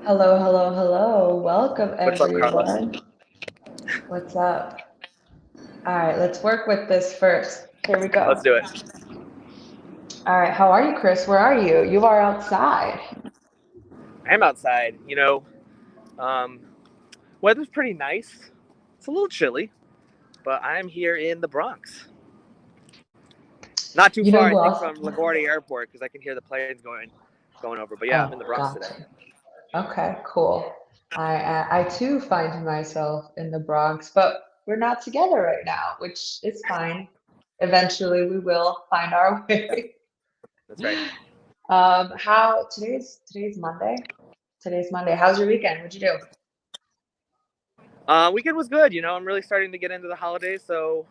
Hello, hello, hello. Welcome, What's up, Carlos? everyone. What's up? All right, let's work with this first. Here we Let's go. do it. All right, how are you, Chris? Where are you? You are outside. I am outside. Um, weather's pretty nice. It's a little chilly, but I'm here in the Bronx. Not too You far, know I who think, else? from LaGuardia Airport because I can hear the planes going over. But yeah, I'm in the Oh, Bronx today. gotcha. Okay, cool. I too find myself in the Bronx, but we're not together right now, which is fine. Eventually, we will find our Yeah, way. that's right. How today's Monday? Today's Monday. How's your weekend? What'd you do? Weekend was good. I'm really starting to get into the holidays, so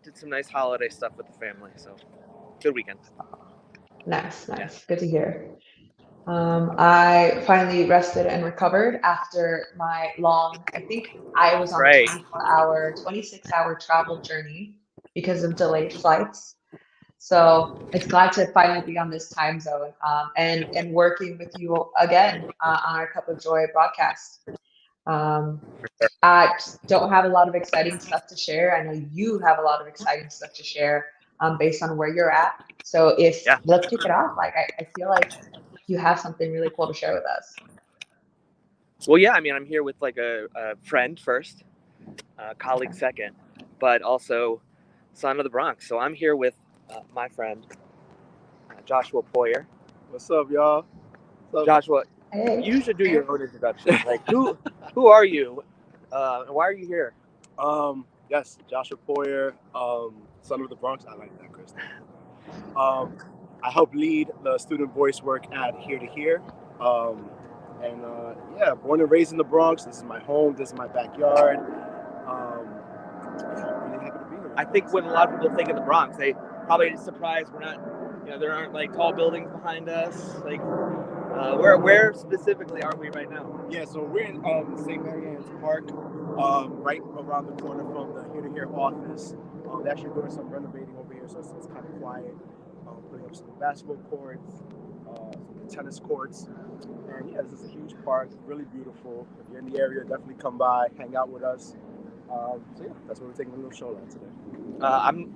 did some nice holiday stuff with the family. So good weekend. Nice, Yeah. nice. Good to hear. I finally rested and recovered after my long, I think I was on a Right. 24-hour, 26-hour travel journey because of delayed flights. So it's glad to finally be on this time zone and working with you again on our Cup of Joy broadcast. Um, I just don't have a lot of exciting stuff to share. I know you have a lot of exciting stuff to share based on where you're at. So if Yeah. let's kick it off. Like I feel like you have something really cool to share with us. Well, yeah. I mean, I'm here with like a friend first, colleague Okay. second, but also son of the Bronx. So I'm here with my friend Joshua Poyer. What's up, y'all? What's up? Joshua, Hey. you should do your own introduction. Like, who are you, and why are you here? Yes, Joshua Poyer, son of the Bronx. I like that, Chris. Um, I help lead the student voice work at Here to Here. Um, and yeah, born and raised in the Bronx. This is my home. This is my backyard. Yeah, really happy to be here with I you think guys. when a lot of people think of the Bronx, they probably surprised we're not. There aren't like tall buildings behind us. Like, where specifically are we right now? Yeah, so we're in St. Mary Ann's Park, right around the corner from the Here to Here office. They're actually doing some renovating over here, so it's kind of quiet. Putting up some basketball courts, some tennis courts, and yeah, this is a huge park, really beautiful. If you're in the area, definitely come by, hang out with us. So yeah, that's what we're taking a little show out today. I'm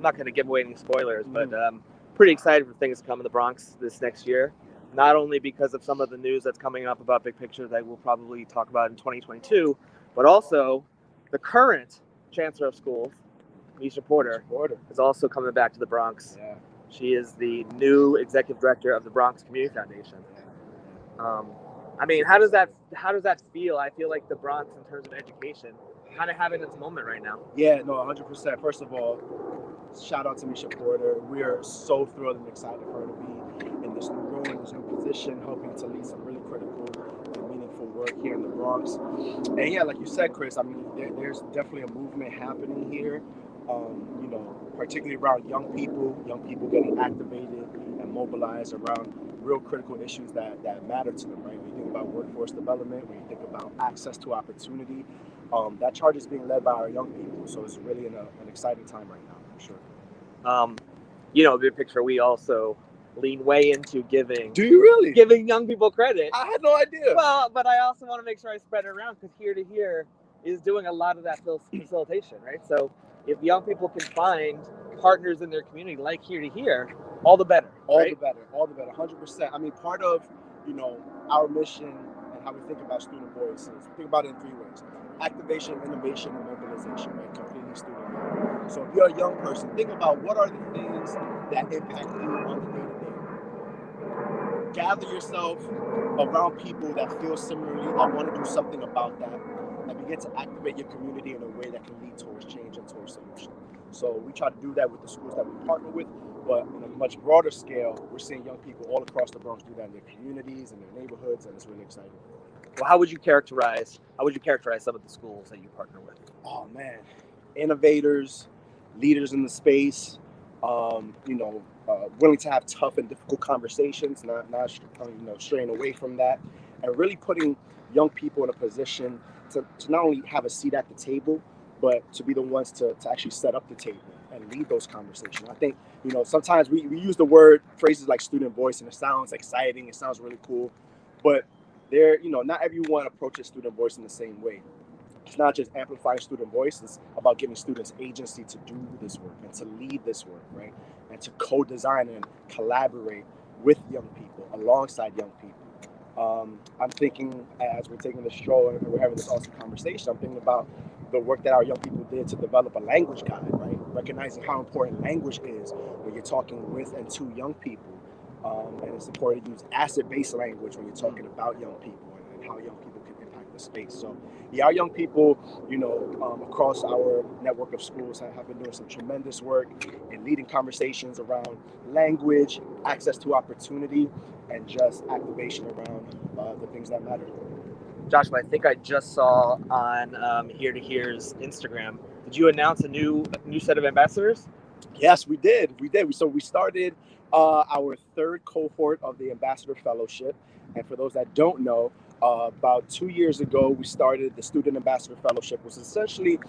not going to give away any spoilers, but Mm. pretty excited for things to come in the Bronx this next year. Not only because of some of the news that's coming up about Big Picture that we'll probably talk about in 2022, but also the current Chancellor of Schools, Misha Porter, is also coming back to the Bronx. Yeah. She is the new executive director of the Bronx Community Foundation. I mean, how does that feel? I feel like the Bronx, in terms of education, kind of having its moment right now. Yeah, no, 100%. First of all, shout out to Misha Porter. We are so thrilled and excited for her to be in this new role, in this new position, helping to lead some really critical and meaningful work here in the Bronx. And yeah, like you said, Chris, I mean, there's definitely a movement happening here. Particularly around young people getting activated and mobilized around real critical issues that matter to them, right? When you think about workforce development, when you think about access to opportunity, that charge is being led by our young people. So it's really an exciting time right now, for sure. Um, Big Picture, we also lean way into giving Do you really? giving young people credit. I had no idea. Well, but I also want to make sure I spread it around because Here to Here is doing a lot of that facilitation, right? So if young people can find partners in their community like Here to Here, all the better. All right? the better, 100%. I mean, part of our mission and how we think about student voice is we think about it in three ways: activation, innovation, and mobilization. Right, completely student led. So if you're a young person, think about what are the things that impact you on the day to day. Gather yourself around people that feel similarly, that want to do something about that, and begin to activate your community in a way that can lead towards change and towards solution. So we try to do that with the schools that we partner with, but on a much broader scale, we're seeing young people all across the Bronx do that in their communities and their neighborhoods, and it's really exciting. Well, how would you characterize some of the schools that you partner with? Oh man, innovators, leaders in the space, willing to have tough and difficult conversations, not straying away from that, and really putting young people in a position to not only have a seat at the table, but to be the ones to actually set up the table and lead those conversations. I think sometimes we use the phrases like student voice, and it sounds exciting, it sounds really cool, but not everyone approaches student voice in the same way. It's not just amplifying student voice, it's about giving students agency to do this work and to lead this work, right? And to co-design and collaborate with young people, alongside young people. I'm thinking, as we're taking this stroll and we're having this awesome conversation, I'm thinking about the work that our young people did to develop a language guide, right? Recognizing how important language is when you're talking with and to young people. And it's important to use asset-based language when you're talking about young people and how young people can impact the space. So, yeah, our young people, across our network of schools have been doing some tremendous work in leading conversations around language, access to opportunity, and just activation around the things that matter. Joshua, I think I just saw on Here to Hear's Instagram. Did you announce a new set of ambassadors? Yes, we did. So we started our third cohort of the Ambassador Fellowship. And for those that don't know, about 2 years ago, we started the Student Ambassador Fellowship, which is essentially,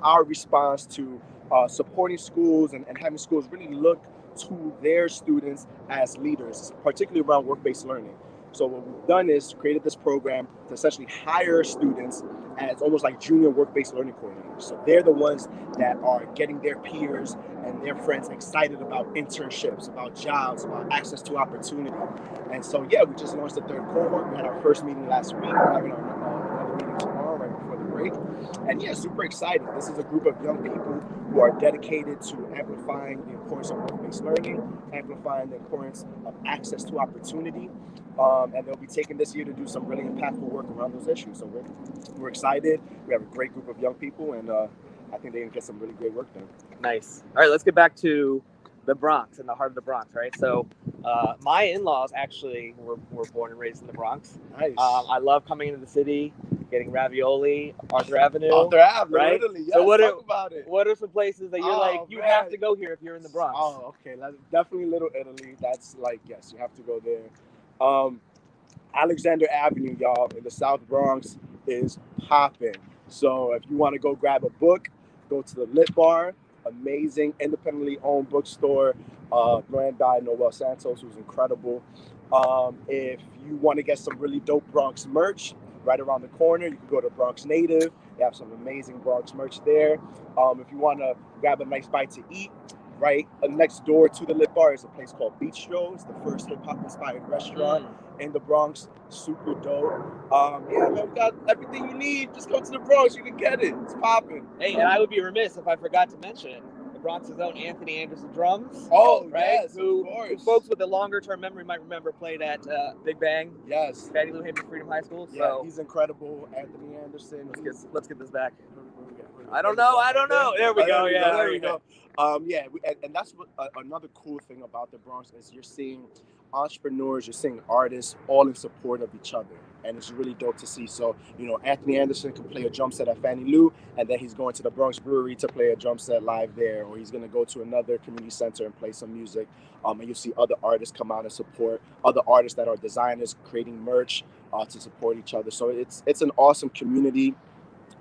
our response to supporting schools and having schools really look to their students as leaders, particularly around work-based learning. So what we've done is created this program to essentially hire students as almost like junior work-based learning coordinators. So they're the ones that are getting their peers and their friends excited about internships, about jobs, about access to opportunity. And so, yeah, we just launched the third cohort. We had our first meeting last week. We're having another meeting tomorrow, right before the break. And yeah, super excited. This is a group of young people who are dedicated to amplifying the importance of work-based learning, amplifying the importance of access to opportunity. And they'll be taking this year to do some really impactful work around those issues. So we're excited. We have a great group of young people, and I think they can get some really great work done. Nice. All right, let's get back to the Bronx, in the heart of the Bronx, right? So my in-laws actually were born and raised in the Bronx. Nice. I love coming into the city, getting ravioli, Arthur Avenue. Arthur Ave, right? Italy. Yes, so talk about it. What are some places that you're you have to go here if you're in the Bronx? Oh, okay. Definitely Little Italy. That's yes, you have to go there. Alexander Avenue, y'all, in the South Bronx is popping. So if you want to go grab a book, go to the Lit Bar, amazing independently owned bookstore, ran by Noel Santos, who's incredible. If you want to get some really dope Bronx merch, right around the corner, you can go to Bronx Native. They have some amazing Bronx merch there. If you want to grab a nice bite to eat, right next door to the Lit Bar is a place called Bistro. It's the first hip-hop inspired restaurant in the Bronx. Super dope. Yeah, man, we got everything you need. Just go to the Bronx, you can get it. It's popping. Hey, and I would be remiss if I forgot to mention the Bronx's own Anthony Anderson Drums. Oh, right? Yes, who of course. Folks with a longer term memory might remember played at Big Bang. Yes. Fannie Lou Hamer Freedom High School. Yeah, So he's incredible. Anthony Anderson. let's get this back. I don't know. There we go. Yeah, there we go. And that's what another cool thing about the Bronx is you're seeing entrepreneurs, you're seeing artists all in support of each other, and it's really dope to see. So, Anthony Anderson can play a drum set at Fannie Lou, and then he's going to the Bronx Brewery to play a drum set live there, or he's going to go to another community center and play some music. And you see other artists come out and support other artists that are designers creating merch to support each other. So it's an awesome community.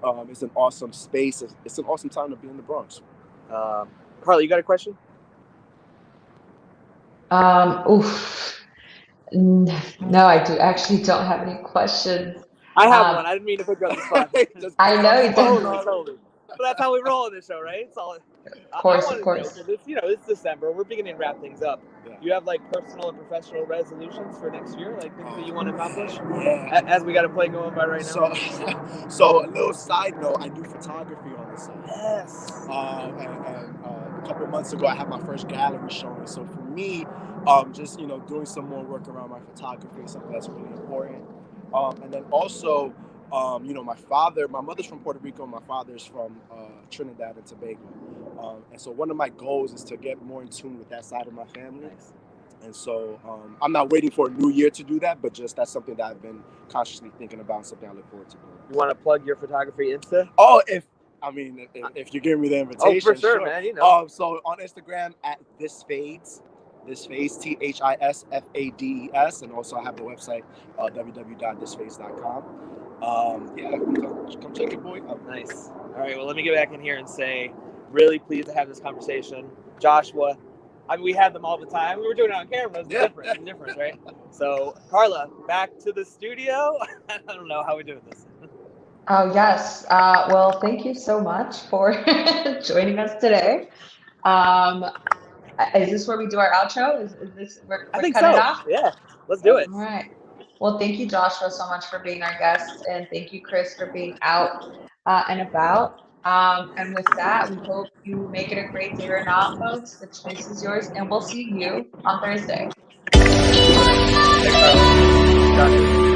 It's an awesome space. It's an awesome time to be in the Bronx. Carly, you got a question? No, I actually don't have any questions. I have one. I didn't mean to put you on the spot. I know you don't. But that's how we roll in this show, right? It's all. Of course. It's December. We're beginning to wrap things up. Yeah. You have personal and professional resolutions for next year, things that you want to accomplish? Yeah. As we got a play going by right now. So a little side note, I do photography on the side. Yes. And a couple of months ago, I had my first gallery showing. So for me, just doing some more work around my photography is something that's really important. And then also, my mother's from Puerto Rico, my father's from Trinidad and Tobago. And so one of my goals is to get more in tune with that side of my family. Nice. And so I'm not waiting for a new year to do that, but just that's something that I've been consciously thinking about and something I look forward to doing. You want to plug your photography Insta? Oh, if you're giving me the invitation. Oh, for sure, man. So on Instagram at thisfades, ThisFades, and also I have the website www.thisfades.com. Come check your boy out. Nice. All right, well, let me get back in here and say, really pleased to have this conversation. Joshua, I mean, we had them all the time. We were doing it on camera. It's different, right? So, Carla, back to the studio. I don't know how we're doing this. Oh, yes. Well, thank you so much for joining us today. Is this where we do our outro? Is this, I we're think cutting it so. off? Yeah, let's do it. All right. Well, thank you, Joshua, so much for being our guest. And thank you, Chris, for being out and about. And with that, we hope you make it a great day or not, folks. The choice is yours. And we'll see you on Thursday. Thanks, Carla. Got it.